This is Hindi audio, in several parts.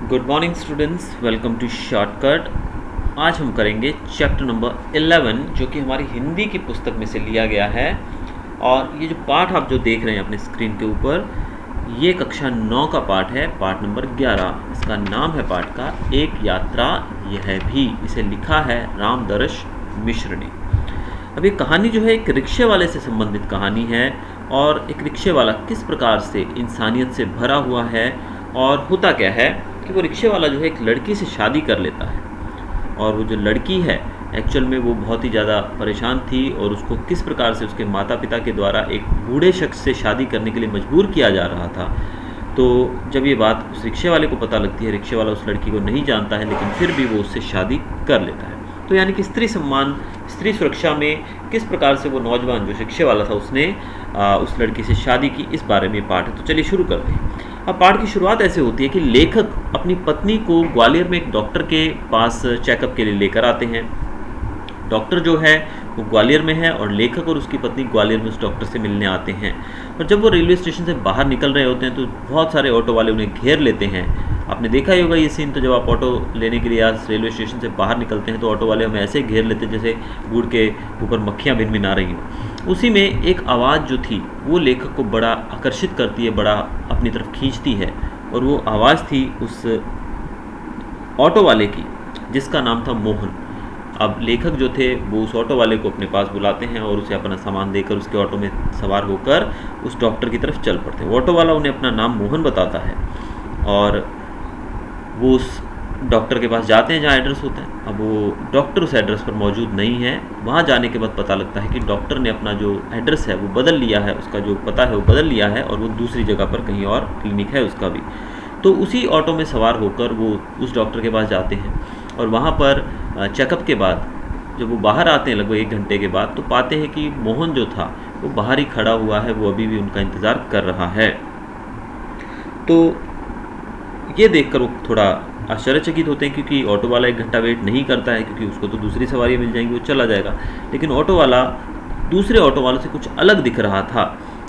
Good morning students, welcome to shortcut. आज हम करेंगे चैप्टर नंबर 11 जो कि हमारी हिंदी की पुस्तक में से लिया गया है। और ये जो पाठ आप जो देख रहे हैं अपने स्क्रीन के ऊपर, ये कक्षा 9 का पाठ है, पाठ नंबर 11। इसका नाम है पाठ का एक यात्रा यह भी। इसे लिखा है रामदर्श मिश्र ने। अब ये कहानी जो है एक रिक्शे वाले से संबंधित कहानी है, और एक रिक्शे वाला किस प्रकार से इंसानियत से भरा हुआ है। और होता क्या है कि वो रिक्शे वाला जो है एक लड़की से शादी कर लेता है, और वो जो लड़की है एक्चुअल में वो बहुत ही ज़्यादा परेशान थी, और उसको किस प्रकार से उसके माता पिता के द्वारा एक बूढ़े शख्स से शादी करने के लिए मजबूर किया जा रहा था। तो जब ये बात उस रिक्शे वाले को पता लगती है, रिक्शे वाला उस लड़की को नहीं जानता है, लेकिन फिर भी वो उससे शादी कर लेता है। तो यानी कि स्त्री सम्मान, स्त्री सुरक्षा में किस प्रकार से वो नौजवान जो रिक्शे वाला था उसने उस लड़की से शादी की, इस बारे में पाठ है। तो चलिए शुरू करते हैं। अब पाठ की शुरुआत ऐसे होती है कि लेखक अपनी पत्नी को ग्वालियर में एक डॉक्टर के पास चेकअप के लिए लेकर आते हैं। डॉक्टर जो है वो ग्वालियर में है, और लेखक और उसकी पत्नी ग्वालियर में उस डॉक्टर से मिलने आते हैं। और जब वो रेलवे स्टेशन से बाहर निकल रहे होते हैं तो बहुत सारे ऑटो वाले उन्हें घेर लेते हैं। आपने देखा ही होगा ये सीन। तो जब आप ऑटो लेने के लिए आज रेलवे स्टेशन से बाहर निकलते हैं तो ऑटो वाले हमें ऐसे घेर लेते हैं जैसे गुड़ के ऊपर मक्खियाँ भिनभिना रही हों। उसी में एक आवाज़ जो थी वो लेखक को बड़ा आकर्षित करती है, बड़ा अपनी तरफ खींचती है। और वो आवाज़ थी उस ऑटो वाले की, जिसका नाम था मोहन। अब लेखक जो थे वो उस ऑटो वाले को अपने पास बुलाते हैं और उसे अपना सामान देकर उसके ऑटो में सवार होकर उस डॉक्टर की तरफ चल पड़ते हैं। ऑटो वाला उन्हें अपना नाम मोहन बताता है, और वो उस डॉक्टर के पास जाते हैं जहाँ एड्रेस होता है। अब वो डॉक्टर उस एड्रेस पर मौजूद नहीं है। वहाँ जाने के बाद पता लगता है कि डॉक्टर ने अपना जो एड्रेस है वो बदल लिया है, उसका जो पता है वो बदल लिया है, और वो दूसरी जगह पर कहीं और क्लिनिक है उसका भी। तो उसी ऑटो में सवार होकर वो उस डॉक्टर के पास जाते हैं, और वहाँ पर चेकअप के बाद जब वो बाहर आते हैं लगभग 1 घंटे के बाद, तो पाते हैं कि मोहन जो था वो बाहर ही खड़ा हुआ है, वो अभी भी उनका इंतज़ार कर रहा है। तो ये देखकर वो थोड़ा आश्चर्यचकित होते हैं, क्योंकि ऑटो वाला 1 घंटा वेट नहीं करता है, क्योंकि उसको तो दूसरी सवारी मिल जाएंगी, वो चला जाएगा। लेकिन ऑटो वाला दूसरे ऑटो वालों से कुछ अलग दिख रहा था।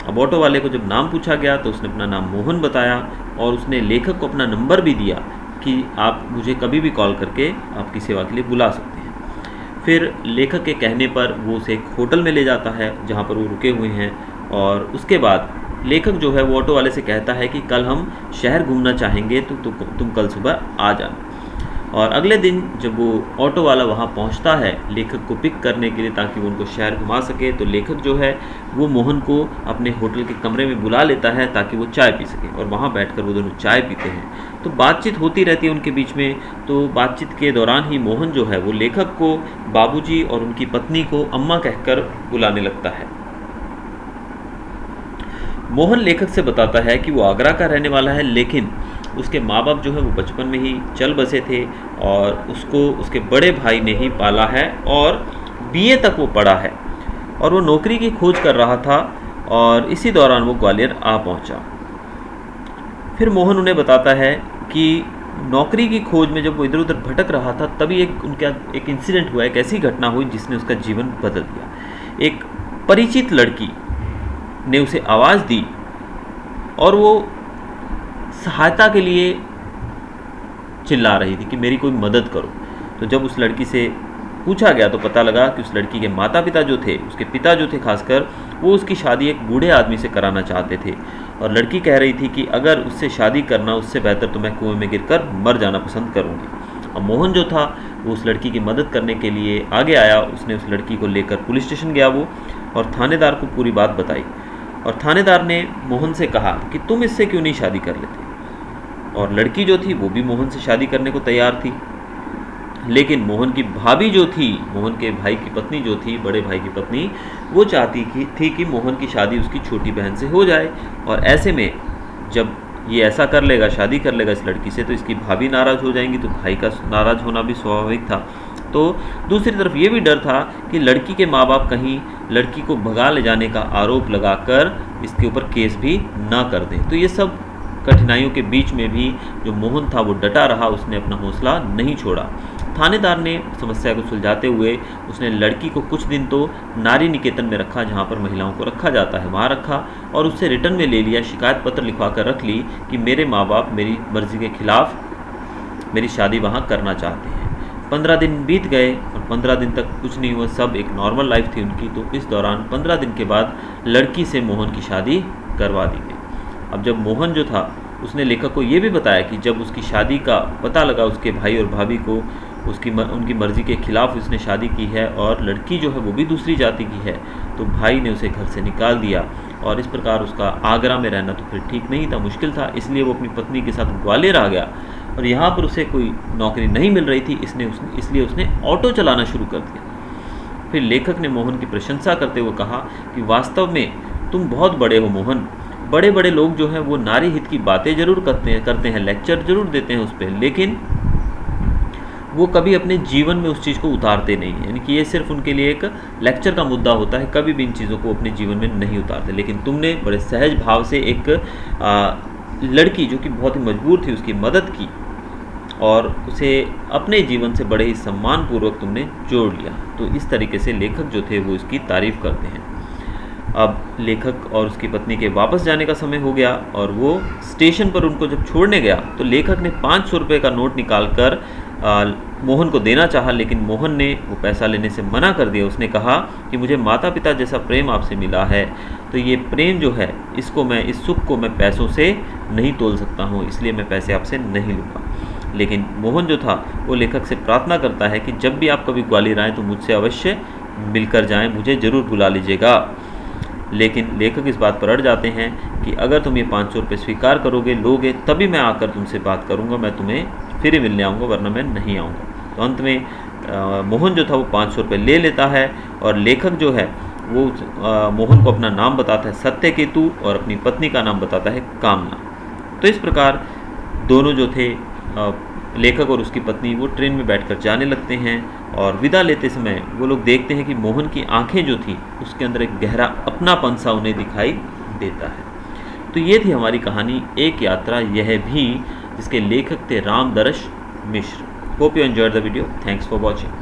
अब ऑटो वाले को जब नाम पूछा गया तो उसने अपना नाम मोहन बताया, और उसने लेखक को अपना नंबर भी दिया कि आप मुझे कभी भी कॉल करके आपकी सेवा के लिए बुला सकते हैं। फिर लेखक के कहने पर वो उसे एक होटल में ले जाता है जहाँ पर वो रुके हुए हैं, और उसके बाद लेखक जो है वो ऑटो वाले से कहता है कि कल हम शहर घूमना चाहेंगे, तो तुम कल सुबह आ जाना। और अगले दिन जब वो ऑटो वाला वहाँ पहुँचता है लेखक को पिक करने के लिए, ताकि वो उनको शहर घुमा सके, तो लेखक जो है वो मोहन को अपने होटल के कमरे में बुला लेता है ताकि वो चाय पी सके, और वहाँ बैठकर वो दोनों चाय पीते हैं। तो बातचीत होती रहती है उनके बीच में। तो बातचीत के दौरान ही मोहन जो है वो लेखक को बाबूजी और उनकी पत्नी को अम्मा कहकर बुलाने लगता है। मोहन लेखक से बताता है कि वो आगरा का रहने वाला है, लेकिन उसके माँ बाप जो है वो बचपन में ही चल बसे थे, और उसको उसके बड़े भाई ने ही पाला है, और बीए तक वो पढ़ा है, और वो नौकरी की खोज कर रहा था, और इसी दौरान वो ग्वालियर आ पहुंचा। फिर मोहन उन्हें बताता है कि नौकरी की खोज में जब वो इधर उधर भटक रहा था, तभी उनका एक इंसिडेंट हुआ, एक ऐसी घटना हुई जिसने उसका जीवन बदल दिया। एक परिचित लड़की ने उसे आवाज़ दी, और वो सहायता के लिए चिल्ला रही थी कि मेरी कोई मदद करो। तो जब उस लड़की से पूछा गया तो पता लगा कि उस लड़की के माता पिता जो थे, उसके पिता जो थे खासकर, वो उसकी शादी एक बूढ़े आदमी से कराना चाहते थे। और लड़की कह रही थी कि अगर उससे शादी करना, उससे बेहतर तो मैं कुएं में गिरकर मर जाना पसंद करूँगी। और मोहन जो था वो उस लड़की की मदद करने के लिए आगे आया। उसने उस लड़की को लेकर पुलिस स्टेशन गया वो, और थानेदार को पूरी बात बताई। और थानेदार ने मोहन से कहा कि तुम इससे क्यों नहीं शादी कर लेते। और लड़की जो थी वो भी मोहन से शादी करने को तैयार थी, लेकिन मोहन की भाभी जो थी, मोहन के भाई की पत्नी जो थी, बड़े भाई की पत्नी, वो चाहती थी कि मोहन की शादी उसकी छोटी बहन से हो जाए। और ऐसे में जब ये ऐसा कर लेगा, शादी कर लेगा इस लड़की से, तो इसकी भाभी नाराज़ हो जाएंगी, तो भाई का नाराज़ होना भी स्वाभाविक था। तो दूसरी तरफ ये भी डर था कि लड़की के माँ बाप कहीं लड़की को भगा ले जाने का आरोप लगाकर इसके ऊपर केस भी ना कर दें। तो ये सब कठिनाइयों के बीच में भी जो मोहन था वो डटा रहा, उसने अपना हौसला नहीं छोड़ा। थानेदार ने समस्या को सुलझाते हुए उसने लड़की को कुछ दिन तो नारी निकेतन में रखा, जहाँ पर महिलाओं को रखा जाता है, वहाँ रखा, और उससे रिटर्न में ले लिया, शिकायत पत्र लिखवा कर रख ली कि मेरे माँ बाप मेरी मर्ज़ी के खिलाफ़ मेरी शादी वहाँ करना चाहते हैं। 15 दिन बीत गए और 15 दिन तक कुछ नहीं हुआ, सब एक नॉर्मल लाइफ थी उनकी। तो इस दौरान 15 दिन के बाद लड़की से मोहन की शादी करवा दी गई। अब जब मोहन जो था उसने लेखक को ये भी बताया कि जब उसकी शादी का पता लगा उसके भाई और भाभी को, उनकी मर्ज़ी के ख़िलाफ़ उसने शादी की है और लड़की जो है वो भी दूसरी जाति की है, तो भाई ने उसे घर से निकाल दिया। और इस प्रकार उसका आगरा में रहना तो फिर ठीक नहीं था, मुश्किल था, इसलिए वो अपनी पत्नी के साथ ग्वालियर आ गया। और यहाँ पर उसे कोई नौकरी नहीं मिल रही थी, इसलिए उसने ऑटो चलाना शुरू कर दिया। फिर लेखक ने मोहन की प्रशंसा करते हुए कहा कि वास्तव में तुम बहुत बड़े हो मोहन। बड़े बड़े लोग जो हैं वो नारी हित की बातें ज़रूर करते हैं, लेक्चर ज़रूर देते हैं उस पर, लेकिन वो कभी अपने जीवन में उस चीज़ को उतारते नहीं हैं। यानी कि ये सिर्फ उनके लिए एक लेक्चर का मुद्दा होता है, कभी भी इन चीज़ों को अपने जीवन में नहीं उतारते। लेकिन तुमने बड़े सहज भाव से एक लड़की जो कि बहुत ही मजबूर थी उसकी मदद की और उसे अपने जीवन से बड़े ही सम्मानपूर्वक तुमने जोड़ लिया। तो इस तरीके से लेखक जो थे वो इसकी तारीफ़ करते हैं। अब लेखक और उसकी पत्नी के वापस जाने का समय हो गया और वो स्टेशन पर उनको जब छोड़ने गया तो लेखक ने 500 रुपये का नोट निकाल कर मोहन को देना चाहा, लेकिन मोहन ने वो पैसा लेने से मना कर दिया। उसने कहा कि मुझे माता पिता जैसा प्रेम आपसे मिला है, तो ये प्रेम जो है इस सुख को मैं पैसों से नहीं तोल सकता हूँ, इसलिए मैं पैसे आपसे नहीं लूँगा। लेकिन मोहन जो था वो लेखक से प्रार्थना करता है कि जब भी आप कभी ग्वालियर आएँ तो मुझसे अवश्य मिलकर जाएँ, मुझे ज़रूर बुला लीजिएगा। लेकिन लेखक इस बात पर अड़ जाते हैं कि अगर तुम ये 500 रुपये स्वीकार लोगे तभी मैं आकर तुमसे बात करूँगा, मैं तुम्हें फिर ही मिलने आऊँगा, वरना मैं नहीं आऊँगा। तो अंत में मोहन जो था वो 500 रुपये ले लेता है और लेखक जो है वो मोहन को अपना नाम बताता है सत्यकेतु और अपनी पत्नी का नाम बताता है कामना। तो इस प्रकार दोनों जो थे लेखक और उसकी पत्नी वो ट्रेन में बैठकर जाने लगते हैं और विदा लेते समय वो लोग देखते हैं कि मोहन की आंखें जो थी उसके अंदर एक गहरा अपनापन सा उन्हें दिखाई देता है। तो ये थी हमारी कहानी एक यात्रा यह भी, जिसके लेखक थे Ramdarsh Mishra. Hope you enjoyed the video. Thanks for watching.